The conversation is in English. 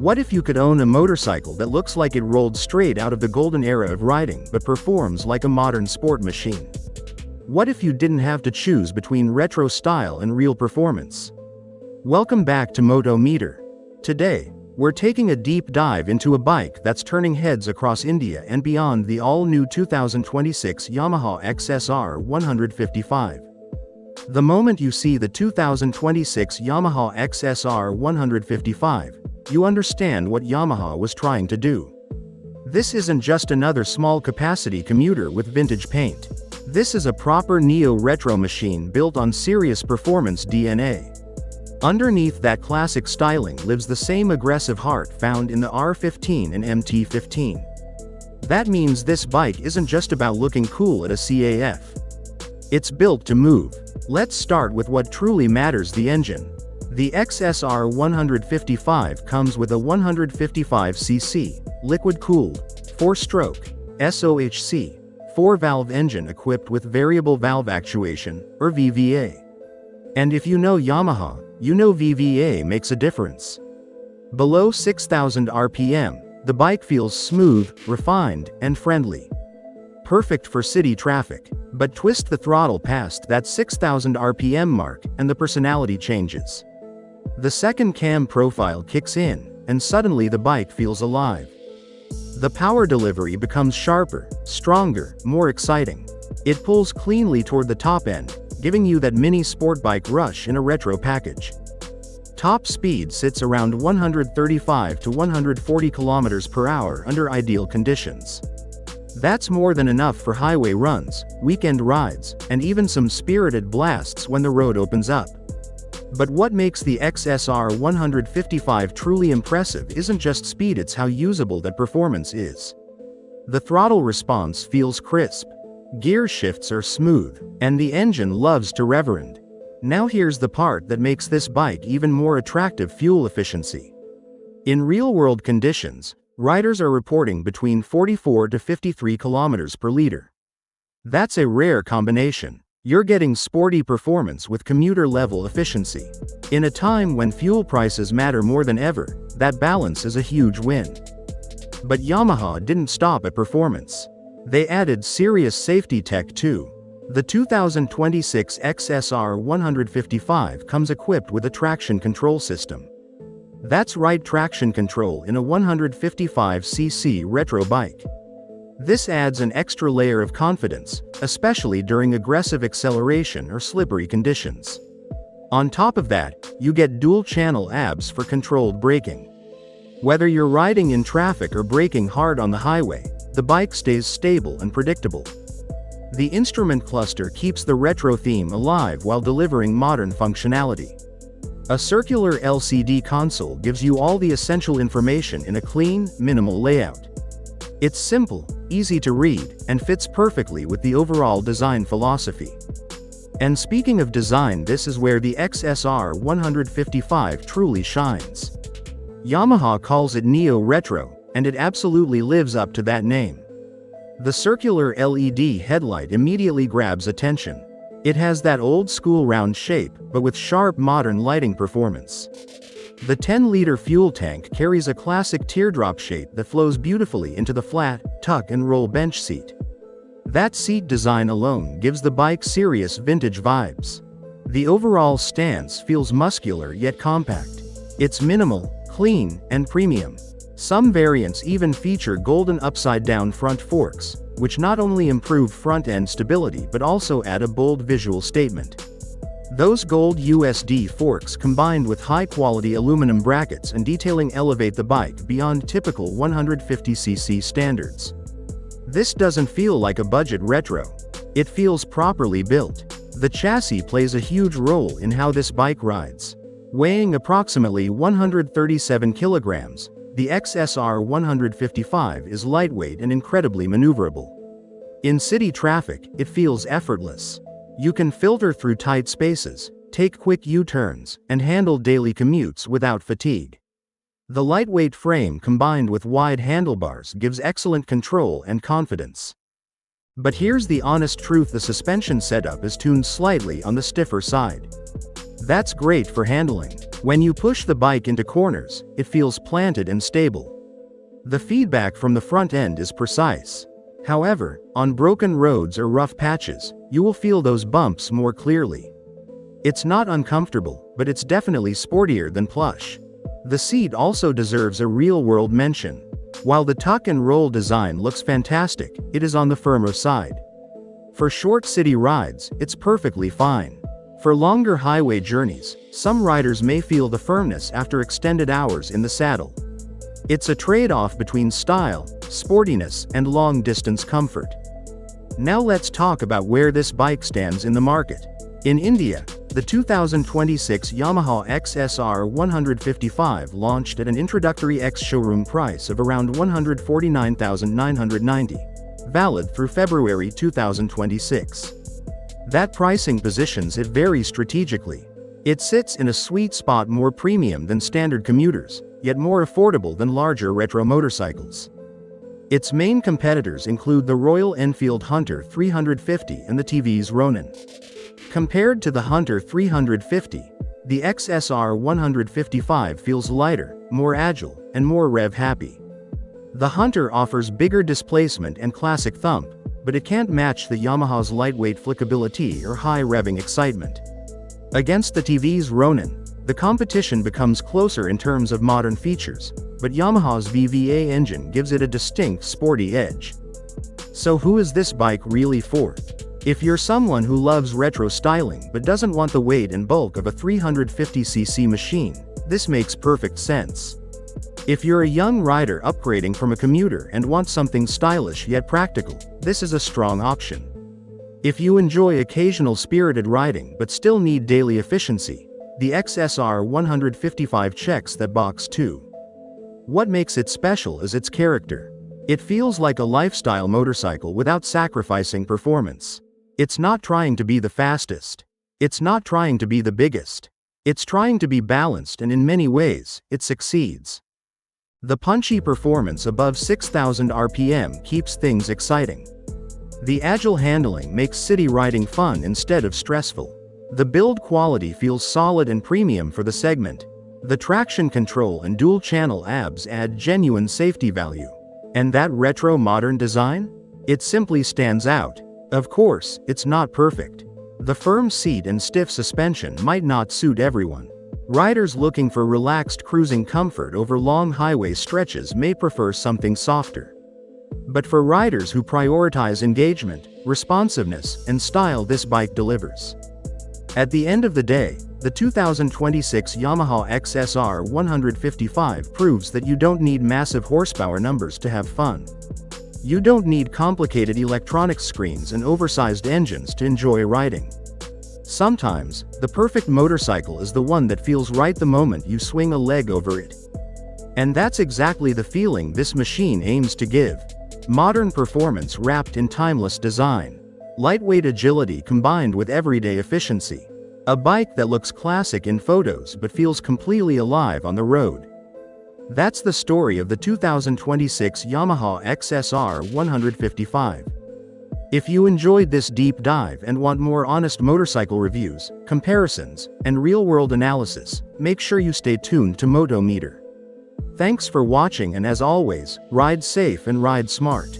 What if you could own a motorcycle that looks like it rolled straight out of the golden era of riding but performs like a modern sport machine? What if you didn't have to choose between retro style and real performance? Welcome back to Moto Meter. Today, we're taking a deep dive into a bike that's turning heads across India and beyond, the all-new 2026 Yamaha XSR 155. The moment you see the 2026 Yamaha XSR 155, you understand what Yamaha was trying to do. This isn't just another small-capacity commuter with vintage paint. This is a proper neo-retro machine built on serious performance DNA. Underneath that classic styling lives the same aggressive heart found in the R15 and MT15. That means this bike isn't just about looking cool at a CAF. It's built to move. Let's start with what truly matters: the engine. The XSR 155 comes with a 155cc, liquid-cooled, 4-stroke, SOHC, 4-valve engine equipped with variable valve actuation, or VVA. And if you know Yamaha, you know VVA makes a difference. Below 6,000 RPM, the bike feels smooth, refined, and friendly. Perfect for city traffic, but twist the throttle past that 6,000 RPM mark and the personality changes. The second cam profile kicks in, and suddenly the bike feels alive. The power delivery becomes sharper, stronger, more exciting. It pulls cleanly toward the top end, giving you that mini sport bike rush in a retro package. Top speed sits around 135 to 140 km per hour under ideal conditions. That's more than enough for highway runs, weekend rides, and even some spirited blasts when the road opens up. But what makes the XSR 155 truly impressive isn't just speed, it's how usable that performance is. The throttle response feels crisp. Gear shifts are smooth, and the engine loves to reverend. Now here's the part that makes this bike even more attractive: fuel efficiency. In real-world conditions, riders are reporting between 44 to 53 km per liter. That's a rare combination. You're getting sporty performance with commuter-level efficiency. In a time when fuel prices matter more than ever, that balance is a huge win. But Yamaha didn't stop at performance. They added serious safety tech too. The 2026 XSR 155 comes equipped with a traction control system. That's right, traction control in a 155cc retro bike. This adds an extra layer of confidence, especially during aggressive acceleration or slippery conditions. On top of that, you get dual-channel ABS for controlled braking. Whether you're riding in traffic or braking hard on the highway, the bike stays stable and predictable. The instrument cluster keeps the retro theme alive while delivering modern functionality. A circular LCD console gives you all the essential information in a clean, minimal layout. It's simple, easy to read, and fits perfectly with the overall design philosophy. And speaking of design, this is where the XSR 155 truly shines. Yamaha calls it neo-retro, and it absolutely lives up to that name. The circular LED headlight immediately grabs attention. It has that old-school round shape, but with sharp modern lighting performance. The 10-liter fuel tank carries a classic teardrop shape that flows beautifully into the flat, tuck-and-roll bench seat. That seat design alone gives the bike serious vintage vibes. The overall stance feels muscular yet compact. It's minimal, clean, and premium. Some variants even feature golden upside-down front forks, which not only improve front-end stability but also add a bold visual statement. Those gold USD forks combined with high-quality aluminum brackets and detailing elevate the bike beyond typical 150cc standards. This doesn't feel like a budget retro. It feels properly built. The chassis plays a huge role in how this bike rides. Weighing approximately 137 kilograms, the XSR 155 is lightweight and incredibly maneuverable. In city traffic, it feels effortless. You can filter through tight spaces, take quick U-turns, and handle daily commutes without fatigue. The lightweight frame combined with wide handlebars gives excellent control and confidence. But here's the honest truth: the suspension setup is tuned slightly on the stiffer side. That's great for handling, When you push the bike into corners, it feels planted and stable. The feedback from the front end is precise. However, on broken roads or rough patches, you will feel those bumps more clearly. It's not uncomfortable, but it's definitely sportier than plush. The seat also deserves a real-world mention. While the tuck and roll design looks fantastic, it is on the firmer side. For short city rides, it's perfectly fine. For longer highway journeys, some riders may feel the firmness after extended hours in the saddle. It's a trade-off between style, sportiness, and long-distance comfort. Now let's talk about where this bike stands in the market. In India, the 2026 Yamaha XSR 155 launched at an introductory ex-showroom price of around 149,990, valid through February 2026. That pricing positions it very strategically. It sits in a sweet spot, more premium than standard commuters, yet more affordable than larger retro motorcycles. Its main competitors include the Royal Enfield Hunter 350 and the TVS Ronin. Compared to the Hunter 350, the XSR 155 feels lighter, more agile, and more rev-happy. The Hunter offers bigger displacement and classic thump, but it can't match the Yamaha's lightweight flickability or high revving excitement. Against the TVS Ronin, the competition becomes closer in terms of modern features, but Yamaha's VVA engine gives it a distinct sporty edge. So who is this bike really for? If you're someone who loves retro styling but doesn't want the weight and bulk of a 350cc machine, this makes perfect sense. If you're a young rider upgrading from a commuter and want something stylish yet practical, this is a strong option. If you enjoy occasional spirited riding but still need daily efficiency, the XSR 155 checks that box too. What makes it special is its character. It feels like a lifestyle motorcycle without sacrificing performance. It's not trying to be the fastest. It's not trying to be the biggest. It's trying to be balanced, and in many ways, it succeeds. The punchy performance above 6,000 RPM keeps things exciting. The agile handling makes city riding fun instead of stressful. The build quality feels solid and premium for the segment. The traction control and dual-channel ABS add genuine safety value. And that retro modern design? It simply stands out. Of course, it's not perfect. The firm seat and stiff suspension might not suit everyone. Riders looking for relaxed cruising comfort over long highway stretches may prefer something softer. But for riders who prioritize engagement, responsiveness, and style, this bike delivers. At the end of the day, the 2026 Yamaha XSR 155 proves that you don't need massive horsepower numbers to have fun. You don't need complicated electronic screens and oversized engines to enjoy riding. Sometimes, the perfect motorcycle is the one that feels right the moment you swing a leg over it. And that's exactly the feeling this machine aims to give. Modern performance wrapped in timeless design. Lightweight agility combined with everyday efficiency. A bike that looks classic in photos but feels completely alive on the road. That's the story of the 2026 Yamaha XSR 155. If you enjoyed this deep dive and want more honest motorcycle reviews, comparisons, and real-world analysis, make sure you stay tuned to Moto Meter. Thanks for watching, and as always, ride safe and ride smart.